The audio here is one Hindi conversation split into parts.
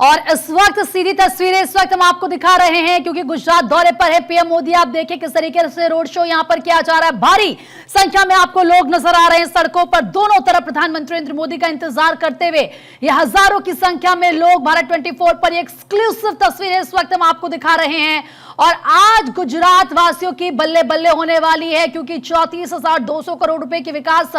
और इस वक्त सीधी तस्वीरें इस वक्त हम आपको दिखा रहे हैं क्योंकि गुजरात दौरे पर है पीएम मोदी। आप देखिए किस तरीके से रोड शो यहां पर किया जा रहा है। भारी संख्या में आपको लोग नजर आ रहे हैं सड़कों पर, दोनों तरफ प्रधानमंत्री नरेंद्र मोदी का इंतजार करते हुए। ये हजारों की संख्या में लोग भारत 24 पर एक्सक्लूसिव तस्वीरें इस वक्त हम आपको दिखा रहे हैं। और आज गुजरात वासियों की बल्ले बल्ले होने वाली है क्योंकि 34,200 करोड़ रुपए की विकास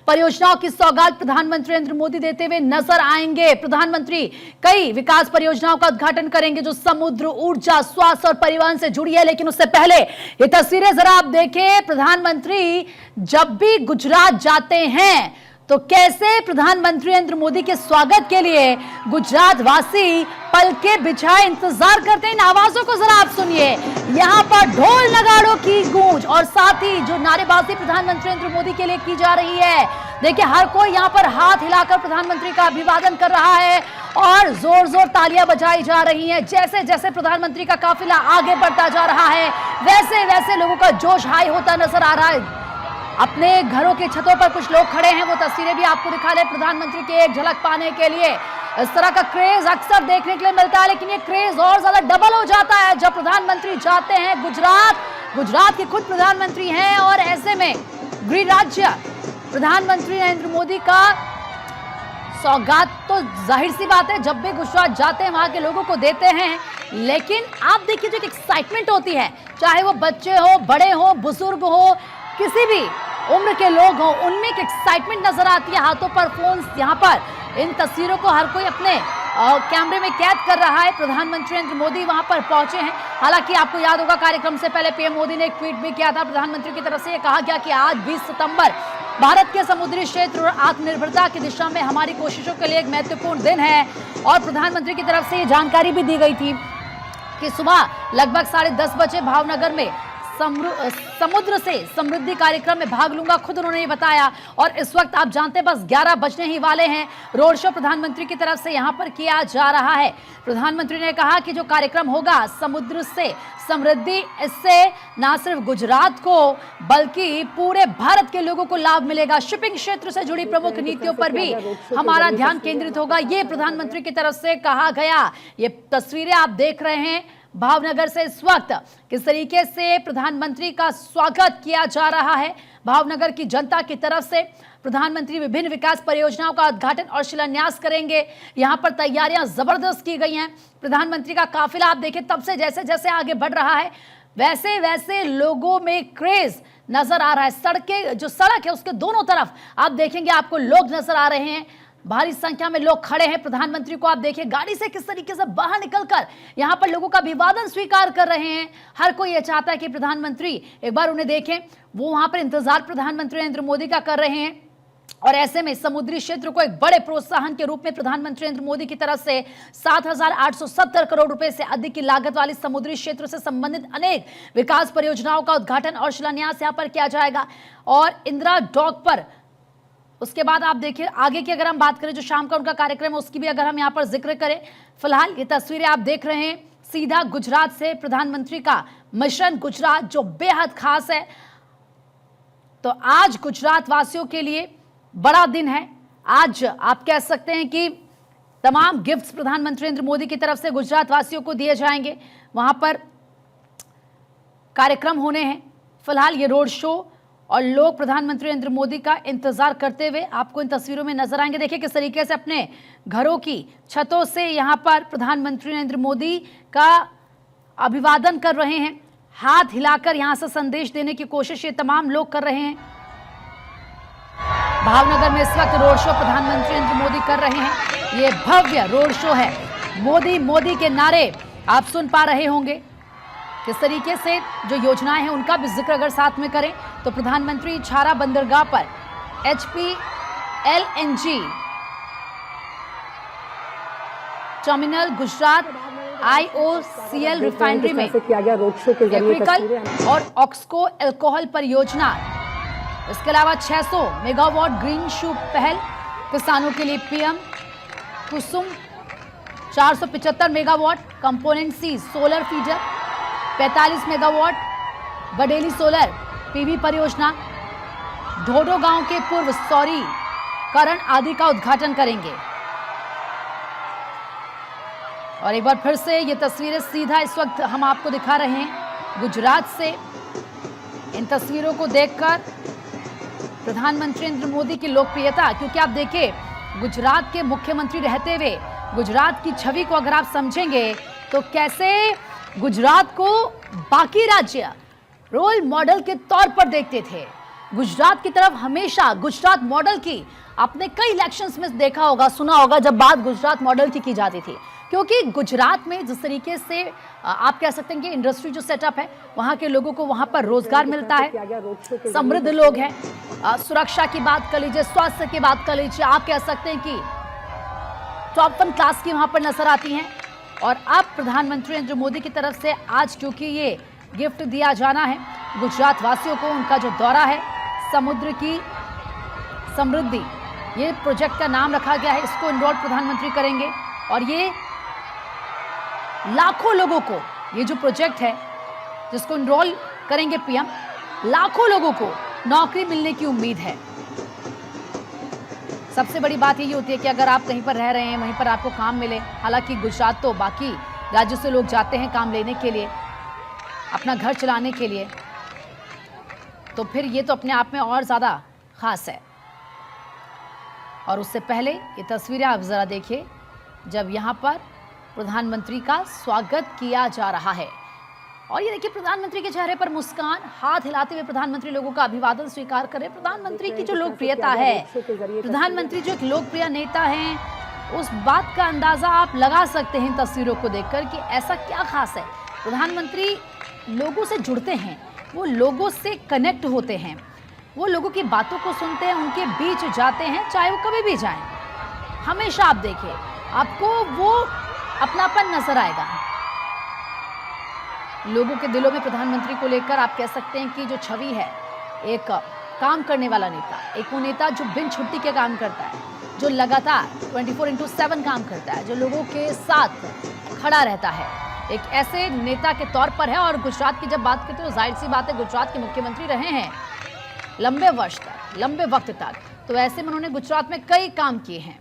परियोजनाओं की सौगात प्रधानमंत्री नरेंद्र मोदी देते हुए नजर आएंगे। प्रधानमंत्री कई विकास परियोजनाओं का उद्घाटन करेंगे जो समुद्र, ऊर्जा, स्वास्थ्य और परिवहन से जुड़ी है। लेकिन उससे पहले ये तस्वीरें जरा आप देखें। प्रधानमंत्री जब भी गुजरात जाते हैं तो कैसे प्रधानमंत्री नरेंद्र मोदी के स्वागत के लिए गुजरात वासी पलके बिछाए इंतजार करते हैं। इन आवाजों को जरा आप सुनिए। यहाँ पर ढोल नगाड़ों की गूंज और साथ ही जो नारेबाजी प्रधानमंत्री नरेंद्र मोदी के लिए की जा रही है। देखिए हर कोई यहाँ पर हाथ हिलाकर प्रधानमंत्री का अभिवादन कर रहा है और जोर जोर तालियां बजाई जा रही हैं। जैसे जैसे प्रधानमंत्री का काफिला आगे बढ़ता जा रहा है वैसे वैसे लोगों का जोश हाई होता नजर आ रहा है। अपने घरों के छतों पर कुछ लोग खड़े हैं, वो तस्वीरें भी आपको दिखा ले प्रधानमंत्री की एक झलक पाने के लिए। इस तरह का क्रेज अक्सर देखने के लिए मिलता है लेकिन ये क्रेज और ज्यादा डबल हो जाता है जब प्रधानमंत्री जाते हैं गुजरात के खुद प्रधानमंत्री हैं और ऐसे में गृह राज्य प्रधानमंत्री नरेंद्र मोदी का सौगात तो जाहिर सी बात है जब भी गुजरात जाते हैं वहां के लोगों को देते हैं। लेकिन आप देखिए जो एक एक्साइटमेंट होती है, चाहे वो बच्चे हो, बड़े हो, बुजुर्ग हो, किसी भी उम्र के लोग हो, उनमें एक एक्साइटमेंट नजर आती है। हाथों पर फोन, यहाँ पर इन तस्वीरों को हर कोई अपने कैमरे में कैद कर रहा है। प्रधानमंत्री नरेंद्र मोदी वहां पर पहुंचे हैं। हालांकि आपको याद होगा कार्यक्रम से पहले पीएम मोदी ने एक ट्वीट भी किया था। प्रधानमंत्री की तरफ से यह कहा गया कि आज 20 सितंबर भारत के समुद्री क्षेत्र और आत्मनिर्भरता की दिशा में हमारी कोशिशों के लिए एक महत्वपूर्ण दिन है। और प्रधानमंत्री की तरफ से ये जानकारी भी दी गई थी कि सुबह लगभग 10:30 बजे भावनगर में समुद्र से समृद्धि कार्यक्रम में भाग लूंगा, खुद उन्होंने ये बताया। और इस वक्त आप जानते हैं बस 11 बजने ही वाले हैं। रोड शो प्रधानमंत्री की तरफ से यहां पर किया जा रहा है। प्रधानमंत्री ने कहा कि जो कार्यक्रम होगा समुद्र से समृद्धि, इससे ना सिर्फ गुजरात को बल्कि पूरे भारत के लोगों को लाभ मिलेगा। शिपिंग क्षेत्र से जुड़ी प्रमुख नीतियों पर भी हमारा ध्यान केंद्रित होगा, ये प्रधानमंत्री की तरफ से कहा गया। ये तस्वीरें आप देख रहे हैं भावनगर से इस वक्त किस तरीके से प्रधानमंत्री का स्वागत किया जा रहा है। भावनगर की जनता की तरफ से प्रधानमंत्री विभिन्न विकास परियोजनाओं का उद्घाटन और शिलान्यास करेंगे। यहां पर तैयारियां जबरदस्त की गई हैं। प्रधानमंत्री का काफिला आप देखिए तब से जैसे जैसे आगे बढ़ रहा है वैसे वैसे लोगों में क्रेज नजर आ रहा है। जो सड़क है उसके दोनों तरफ आप देखेंगे आपको लोग नजर आ रहे हैं। भारी संख्या में लोग खड़े हैं। प्रधानमंत्री को आप देखिए गाड़ी से किस तरीके से बाहर निकलकर यहां पर लोगों का अभिवादन स्वीकार कर रहे हैं। हर कोई यह चाहता है कि प्रधानमंत्री एक बार उन्हें देखें। वो वहां पर इंतजार प्रधानमंत्री नरेंद्र मोदी का कर रहे हैं। और ऐसे में समुद्री क्षेत्र को एक बड़े प्रोत्साहन के रूप में प्रधानमंत्री नरेंद्र मोदी की तरफ से 7,870 करोड़ रुपए से अधिक की लागत वाली समुद्री क्षेत्र से संबंधित अनेक विकास परियोजनाओं का उद्घाटन और शिलान्यास यहां पर किया जाएगा। और इंदिरा डॉक पर उसके बाद आप देखिए आगे की अगर हम बात करें जो शाम का उनका कार्यक्रम है उसकी भी अगर हम यहाँ पर जिक्र करें। फिलहाल ये तस्वीरें आप देख रहे हैं सीधा गुजरात से प्रधानमंत्री का मिशन गुजरात जो बेहद खास है। तो आज गुजरात वासियों के लिए बड़ा दिन है। आज आप कह सकते हैं कि तमाम गिफ्ट्स प्रधानमंत्री नरेंद्र मोदी की तरफ से गुजरात वासियों को दिए जाएंगे। वहां पर कार्यक्रम होने हैं। फिलहाल ये रोड शो और लोग प्रधानमंत्री नरेंद्र मोदी का इंतजार करते हुए आपको इन तस्वीरों में नजर आएंगे। देखिए किस तरीके से अपने घरों की छतों से यहां पर प्रधानमंत्री नरेंद्र मोदी का अभिवादन कर रहे हैं। हाथ हिलाकर यहां से संदेश देने की कोशिश ये तमाम लोग कर रहे हैं। भावनगर में इस वक्त रोड शो प्रधानमंत्री नरेंद्र मोदी कर रहे हैं। ये भव्य रोड शो है। मोदी मोदी के नारे आप सुन पा रहे होंगे। किस तरीके से जो योजनाएं हैं उनका भी जिक्र अगर साथ में करें तो प्रधानमंत्री छारा बंदरगाह पर HP LNG terminal, Gujarat IOCL refinery में किया गया रोड शो के जरिए और ऑक्सको एल्कोहल परियोजना। इसके अलावा 600 मेगावाट ग्रीन शूट पहल, किसानों के लिए PM Kusum 475 megawatt component C solar feeder, 45 megawatt Badeli solar PV परियोजना, ढोडो गांव के पूर्व सौरीकरण आदि का उद्घाटन करेंगे। और एक बार फिर से ये तस्वीरें सीधा इस वक्त हम आपको दिखा रहे हैं गुजरात से। इन तस्वीरों को देखकर प्रधानमंत्री नरेंद्र मोदी की लोकप्रियता, क्योंकि आप देखिए गुजरात के मुख्यमंत्री रहते हुए गुजरात की छवि को अगर आप समझेंगे तो कैसे गुजरात को बाकी राज्य रोल मॉडल के तौर पर देखते थे। गुजरात की तरफ हमेशा गुजरात मॉडल की आपने कई इलेक्शंस में देखा होगा, सुना होगा जब बात गुजरात मॉडल की जाती थी, क्योंकि गुजरात में जिस तरीके से आप कह सकते हैं कि इंडस्ट्री जो सेटअप है, वहां के लोगों को वहां पर रोजगार मिलता है, समृद्ध लोग हैं, सुरक्षा की बात कर लीजिए, स्वास्थ्य की बात कर लीजिए, आप कह सकते हैं कि टॉप 1 क्लास की वहां पर नजर आती हैं। और अब प्रधानमंत्री नरेंद्र मोदी की तरफ से आज क्योंकि ये गिफ्ट दिया जाना है गुजरात वासियों को, उनका जो दौरा है समुद्र की समृद्धि, ये प्रोजेक्ट का नाम रखा गया है, इसको इनरोल प्रधानमंत्री करेंगे और ये लाखों लोगों को, ये जो प्रोजेक्ट है जिसको इनरोल करेंगे पीएम, लाखों लोगों को नौकरी मिलने की उम्मीद है। सबसे बड़ी बात यही होती है कि अगर आप कहीं पर रह रहे हैं वहीं पर आपको काम मिले। हालांकि गुजरात तो बाकी राज्यों से लोग जाते हैं काम लेने के लिए, अपना घर चलाने के लिए, तो फिर ये तो अपने आप में और ज़्यादा ख़ास है। और उससे पहले ये तस्वीरें आप ज़रा देखिए जब यहाँ पर प्रधानमंत्री का स्वागत किया जा रहा है। और ये देखिए प्रधानमंत्री के चेहरे पर मुस्कान, हाथ हिलाते हुए प्रधानमंत्री लोगों का अभिवादन स्वीकार करें। प्रधानमंत्री की जो लोकप्रियता है, प्रधानमंत्री जो एक लोकप्रिय नेता हैं, उस बात का अंदाज़ा आप लगा सकते हैं तस्वीरों को देखकर कि ऐसा क्या खास है। प्रधानमंत्री लोगों से जुड़ते हैं, वो लोगों से कनेक्ट होते हैं, वो लोगों की बातों को सुनते हैं, उनके बीच जाते हैं, चाहे वो कभी भी जाएं। हमेशा आप देखिए आपको वो अपनापन नजर आएगा। लोगों के दिलों में प्रधानमंत्री को लेकर आप कह सकते हैं कि जो छवि है, एक काम करने वाला नेता, एक वो नेता जो बिन छुट्टी के काम करता है, जो लगातार 24/7 काम करता है, जो लोगों के साथ खड़ा रहता है, एक ऐसे नेता के तौर पर है। और गुजरात की जब बात करते हैं तो जाहिर सी बात है गुजरात के मुख्यमंत्री रहे हैं लंबे वर्ष तक, लंबे वक्त तक, तो ऐसे में उन्होंने गुजरात में कई काम किए हैं।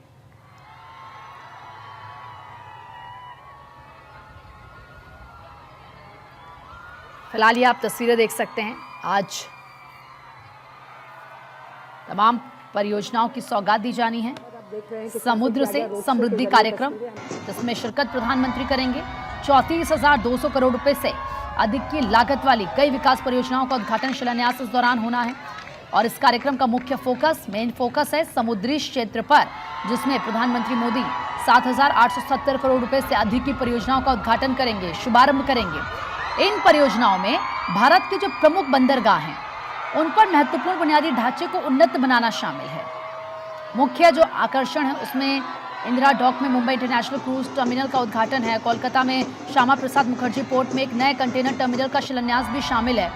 फिलहाल ये आप तस्वीरें देख सकते हैं, आज तमाम परियोजनाओं की सौगात दी जानी है। समुद्र से समृद्धि कार्यक्रम जिसमें शिरकत प्रधानमंत्री करेंगे। 34,200 करोड़ रुपए से अधिक की लागत वाली कई विकास परियोजनाओं का उद्घाटन शिलान्यास इस दौरान होना है। और इस कार्यक्रम का मुख्य फोकस, मेन फोकस है समुद्री क्षेत्र पर, जिसमें प्रधानमंत्री मोदी 7,870 करोड़ रुपए से अधिक की परियोजनाओं का उद्घाटन करेंगे, शुभारंभ करेंगे। इन परियोजनाओं में भारत के जो प्रमुख बंदरगाह हैं उन पर महत्वपूर्ण बुनियादी ढांचे को उन्नत बनाना शामिल है। मुख्य जो आकर्षण है उसमें इंदिरा डॉक में मुंबई इंटरनेशनल क्रूज टर्मिनल का उद्घाटन है। कोलकाता में श्यामा प्रसाद मुखर्जी पोर्ट में एक नए कंटेनर टर्मिनल का शिलान्यास भी शामिल है।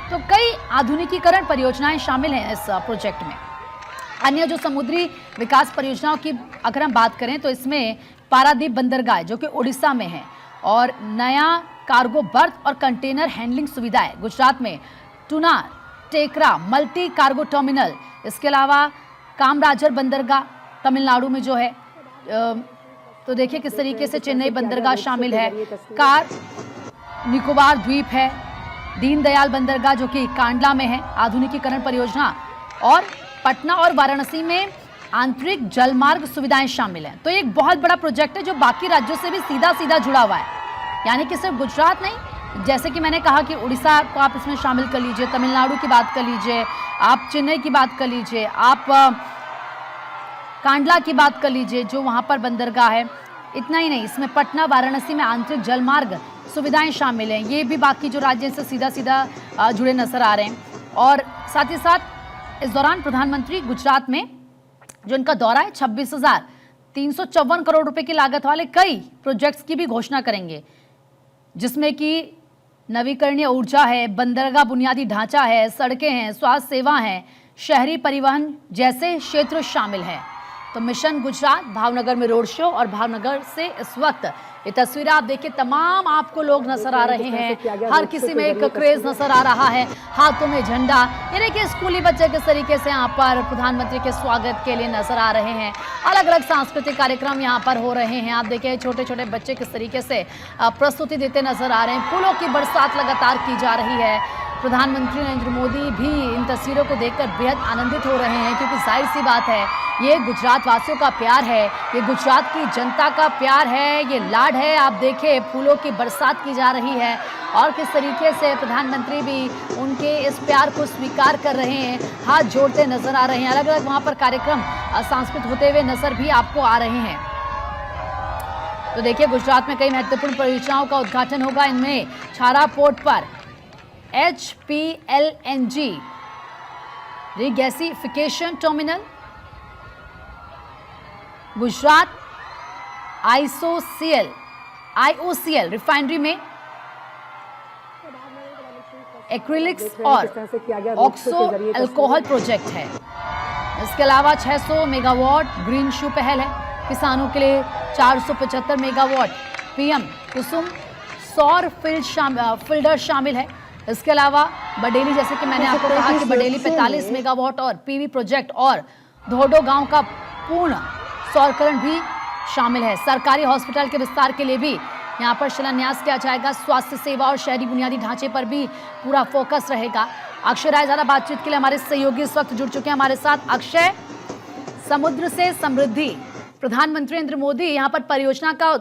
तो कई आधुनिकीकरण परियोजनाएं शामिल हैं इस प्रोजेक्ट में। अन्य जो समुद्री विकास परियोजनाओं की अगर हम बात करें तो इसमें पारादीप बंदरगाह जो कि उड़ीसा में है, और नया कार्गो बर्थ और कंटेनर हैंडलिंग सुविधाएं गुजरात में, टूना टेकरा मल्टी कार्गो टर्मिनल, इसके अलावा कामराजर बंदरगाह तमिलनाडु में जो है, तो देखिए किस तरीके से चेन्नई बंदरगाह शामिल है, कार निकोबार द्वीप है, दीनदयाल बंदरगाह जो कि कांडला में है, आधुनिकीकरण परियोजना, और पटना और वाराणसी में आंतरिक जलमार्ग सुविधाएं शामिल हैं। तो एक बहुत बड़ा प्रोजेक्ट है जो बाकी राज्यों से भी सीधा सीधा जुड़ा हुआ है, यानी कि सिर्फ गुजरात नहीं, जैसे कि मैंने कहा कि उड़ीसा को आप इसमें शामिल कर लीजिए, तमिलनाडु की बात कर लीजिए, आप चेन्नई की बात कर लीजिए, आप कांडला की बात कर लीजिए जो वहाँ पर बंदरगाह है। इतना ही नहीं, इसमें पटना वाराणसी में आंतरिक जलमार्ग सुविधाएं शामिल हैं, ये भी बाकी जो राज्य से सीधा सीधा जुड़े नजर आ रहे हैं। और साथ ही साथ इस दौरान प्रधानमंत्री गुजरात में जो इनका दौरा है 26,354 करोड़ रुपए की लागत वाले कई प्रोजेक्ट्स की भी घोषणा करेंगे, जिसमें कि नवीकरणीय ऊर्जा है, बंदरगाह बुनियादी ढांचा है, सड़कें हैं, स्वास्थ्य सेवा हैं, शहरी परिवहन जैसे क्षेत्र शामिल हैं। तो मिशन गुजरात भावनगर में रोड शो और भावनगर से इस वक्त ये तस्वीरें आप देखिए, तमाम आपको लोग नजर आ रहे हैं। हर किसी में एक क्रेज नजर आ रहा है, हाथों में झंडा। ये देखिए स्कूली बच्चे किस तरीके से यहाँ पर प्रधानमंत्री के स्वागत के लिए नजर आ रहे हैं। अलग अलग सांस्कृतिक कार्यक्रम यहाँ पर हो रहे हैं। आप देखिए छोटे छोटे बच्चे किस तरीके से प्रस्तुति देते नजर आ रहे हैं। फूलों की बरसात लगातार की जा रही है। प्रधानमंत्री नरेंद्र मोदी भी इन तस्वीरों को देखकर बेहद आनंदित हो रहे हैं, क्योंकि जाहिर सी बात है ये गुजरात वासियों का प्यार है, ये गुजरात की जनता का प्यार है, ये लाड है। आप देखिए फूलों की बरसात की जा रही है और किस तरीके से प्रधानमंत्री भी उनके इस प्यार को स्वीकार कर रहे हैं, हाथ जोड़ते नजर आ रहे हैं। अलग अलग वहाँ पर कार्यक्रम सांस्कृतिक होते हुए नजर भी आपको आ रहे हैं। तो देखिए गुजरात में कई महत्वपूर्ण परियोजनाओं का उद्घाटन होगा। इनमें छारा पोर्ट पर HPLNG regasification terminal, Gujarat IOCL refinery में एक्रिलिक्स और ऑक्सो अल्कोहल प्रोजेक्ट है। इसके अलावा 600 मेगावाट ग्रीन शू पहल है। किसानों के लिए 475 मेगावाट PM कुसुम सौर फील्डर शामिल है। इसके अलावा बडेली, जैसे कि मैंने आपको कहा कि बडेली 45 मेगावाट और PV प्रोजेक्ट और धोडो गांव का पूर्ण सौरकरण भी शामिल है। सरकारी हॉस्पिटल के विस्तार के लिए भी यहाँ पर शिलान्यास किया जाएगा। स्वास्थ्य सेवा और शहरी बुनियादी ढांचे पर भी पूरा फोकस रहेगा। अक्षय राय ज़्यादा बातचीत के लिए हमारे सहयोगी इस वक्त जुड़ चुके हैं हमारे साथ। अक्षय, समुद्र से समृद्धि, प्रधानमंत्री नरेंद्र मोदी यहाँ पर परियोजना का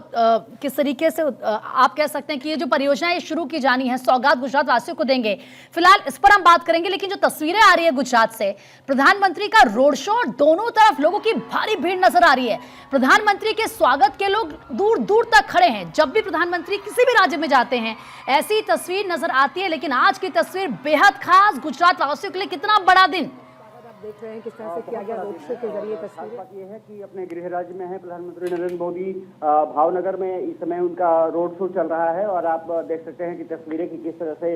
किस तरीके से आप कह सकते हैं कि ये जो परियोजना है शुरू की जानी है, सौगात गुजरात वासियों को देंगे, फिलहाल इस पर हम बात करेंगे। लेकिन जो तस्वीरें आ रही है गुजरात से, प्रधानमंत्री का रोड शो और दोनों तरफ लोगों की भारी भीड़ नजर आ रही है। प्रधानमंत्री के स्वागत के लोग दूर दूर तक खड़े हैं। जब भी प्रधानमंत्री किसी भी राज्य में जाते हैं ऐसी तस्वीर नजर आती है, लेकिन आज की तस्वीर बेहद खास, गुजरात वासियों के लिए कितना बड़ा दिन देख रहे हैं किस तरह से किया गया रोड शो के जरिए। तस्वीर ये है कि अपने गृह राज्य में है प्रधानमंत्री नरेंद्र मोदी, भावनगर में इस समय उनका रोड शो चल रहा है और आप देख सकते हैं कि तस्वीरें की किस तरह से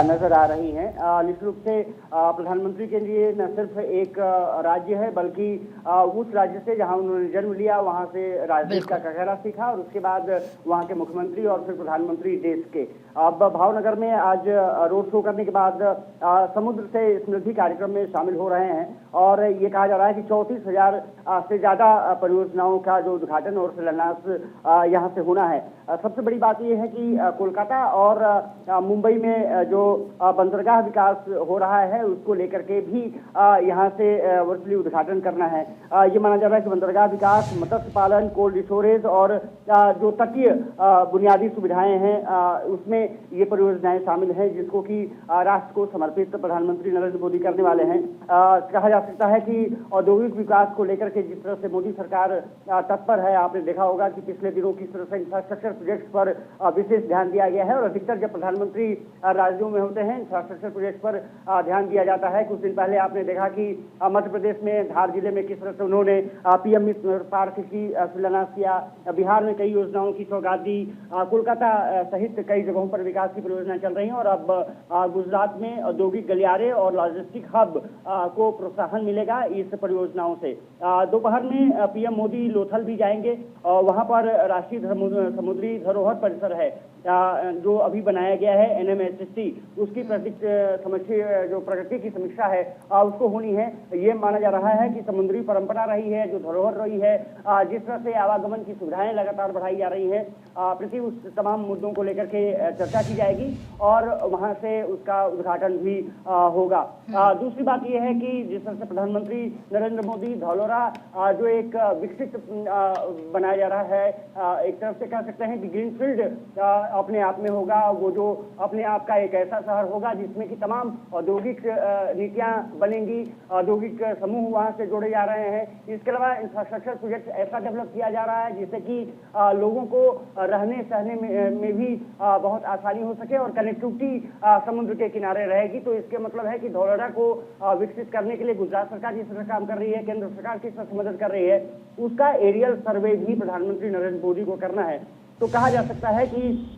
नजर आ रही हैं। निश्चित रूप से प्रधानमंत्री के लिए न सिर्फ एक राज्य है, बल्कि उस राज्य से जहां उन्होंने जन्म लिया वहां से राजनीति का कगहरा सीखा और उसके बाद वहां के मुख्यमंत्री और फिर प्रधानमंत्री देश के। अब भावनगर में आज रोड शो करने के बाद समुद्र से समृद्धि कार्यक्रम में शामिल हो रहे हैं और ये कहा जा रहा है कि 34,000 से ज्यादा परियोजनाओं का जो उद्घाटन और शिलान्यास यहाँ से होना है। सबसे बड़ी बात यह है कि कोलकाता और मुंबई में जो बंदरगाह विकास हो रहा है उसको लेकर के भी यहाँ से वर्चुअली उद्घाटन करना है। ये माना जा रहा है कि बंदरगाह विकास, मत्स्य पालन, कोल्ड स्टोरेज और जो तटीय बुनियादी सुविधाएं हैं उसमें ये परियोजनाएं शामिल हैं, जिसको कि राष्ट्र को समर्पित प्रधानमंत्री नरेंद्र मोदी करने वाले हैं। कहा जा सकता है कि औद्योगिक विकास को लेकर के जिस तरह से मोदी सरकार तत्पर है, आपने देखा होगा कि पिछले दिनों किस तरह से इंफ्रास्ट्रक्चर प्रोजेक्ट्स पर विशेष ध्यान दिया गया है और अधिकतर जब प्रधानमंत्री राज्यों में होते हैं इंफ्रास्ट्रक्चर प्रोजेक्ट पर ध्यान दिया जाता है। कुछ दिन पहले आपने देखा कि मध्य प्रदेश में धार जिले में किस तरह से उन्होंने PM पार्क की शिलान्यास किया, बिहार में कई योजनाओं की सौगात दी, कोलकाता सहित कई जगहों पर विकास की परियोजनाएं चल रही हैं और अब गुजरात में औद्योगिक गलियारे और लॉजिस्टिक हब को प्रोत्साहन मिलेगा इस परियोजनाओं से। दोपहर में PM मोदी लोथल भी जाएंगे और वहां पर राष्ट्रीय समुद्री धरोहर परिसर है जो अभी बनाया गया है NMHC, उसकी जो प्रगति की समीक्षा है उसको होनी है। ये माना जा रहा है कि समुद्री परंपरा रही है, जो धरोहर रही है, जिस तरह से आवागमन की सुविधाएं लगातार बढ़ाई जा रही है, प्रति उस तमाम मुद्दों को लेकर के चर्चा की जाएगी और वहां से उसका उद्घाटन भी होगा। दूसरी बात यह है कि जिस तरह से प्रधानमंत्री नरेंद्र मोदी धौलोरा जो एक विकसित बनाया जा रहा है, एक तरफ से कह सकते हैं कि ग्रीनफील्ड अपने आप में होगा, वो जो अपने आप का एक ऐसा शहर होगा जिसमें कि तमाम औद्योगिक नीतियां बनेंगी, औद्योगिक समूह वहां से जोड़े जा रहे हैं। इसके अलावा इंफ्रास्ट्रक्चर प्रोजेक्ट ऐसा डेवलप किया जा रहा है जिससे कि लोगों को रहने सहने में भी बहुत आसानी हो सके और कनेक्टिविटी समुद्र के किनारे रहेगी। तो इसके मतलब है कि धौलरा को विकसित करने के लिए गुजरात सरकार जिस तरह काम कर रही है, केंद्र सरकार किस तरह से मदद कर रही है, उसका एरियल सर्वे भी प्रधानमंत्री नरेंद्र मोदी को करना है। तो कहा जा सकता है कि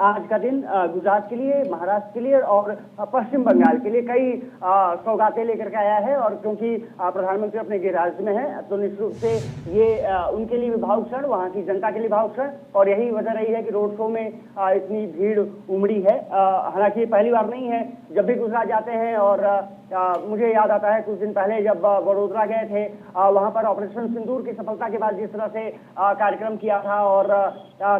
आज का दिन गुजरात के लिए, महाराष्ट्र के लिए और पश्चिम बंगाल के लिए कई सौगातें लेकर के आया है। और क्योंकि प्रधानमंत्री अपने गृह राज्य में है तो निश्चित रूप से ये उनके लिए भी भावुक क्षण, वहां की जनता के लिए भावुक क्षण, और यही वजह रही है कि रोड शो में इतनी भीड़ उमड़ी है। हालांकि ये पहली बार नहीं है, जब भी गुजरात जाते हैं। और मुझे याद आता है कुछ दिन पहले जब वडोदरा गए थे, वहां पर ऑपरेशन सिंदूर की सफलता के बाद जिस तरह से कार्यक्रम किया था और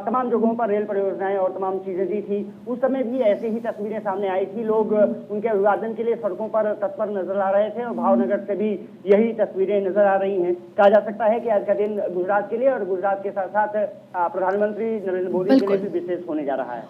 तमाम जगहों पर रेल परियोजनाएं और तमाम चीजें दी थी, उस समय भी ऐसी ही तस्वीरें सामने आई थी। लोग उनके अभिवादन के लिए सड़कों पर तत्पर नजर आ रहे थे और भावनगर से भी यही तस्वीरें नजर आ रही हैं। कहा जा सकता है कि आज का दिन गुजरात के लिए और गुजरात के साथ साथ प्रधानमंत्री नरेंद्र मोदी के लिए भी विशेष होने जा रहा है।